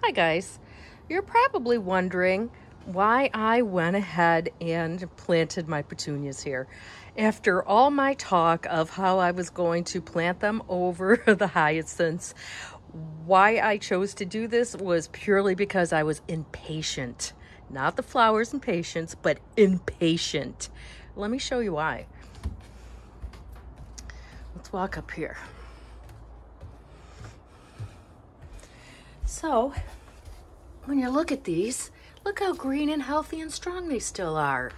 Hi guys, you're probably wondering why I went ahead and planted my petunias here. After all my talk of how I was going to plant them over the hyacinths, why I chose to do this was purely because I was impatient. Not the flowers and patience, but impatient. Let me show you why. Let's walk up here. So, when you look at these, look how green and healthy and strong they still are.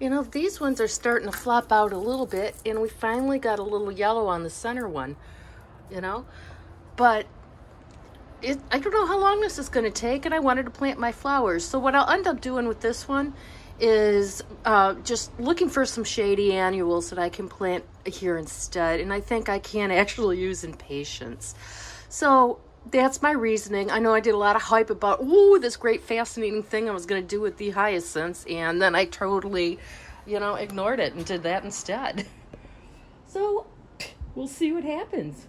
You know, these ones are starting to flop out a little bit, and we finally got a little yellow on the center one, you know. But I don't know how long this is going to take, and I wanted to plant my flowers. So what I'll end up doing with this one is just looking for some shady annuals that I can plant here instead. And I think I can actually use impatience. So that's my reasoning. I know I did a lot of hype about, ooh, this great fascinating thing I was going to do with the hyacinths, and then I totally, you know, ignored it and did that instead. So we'll see what happens.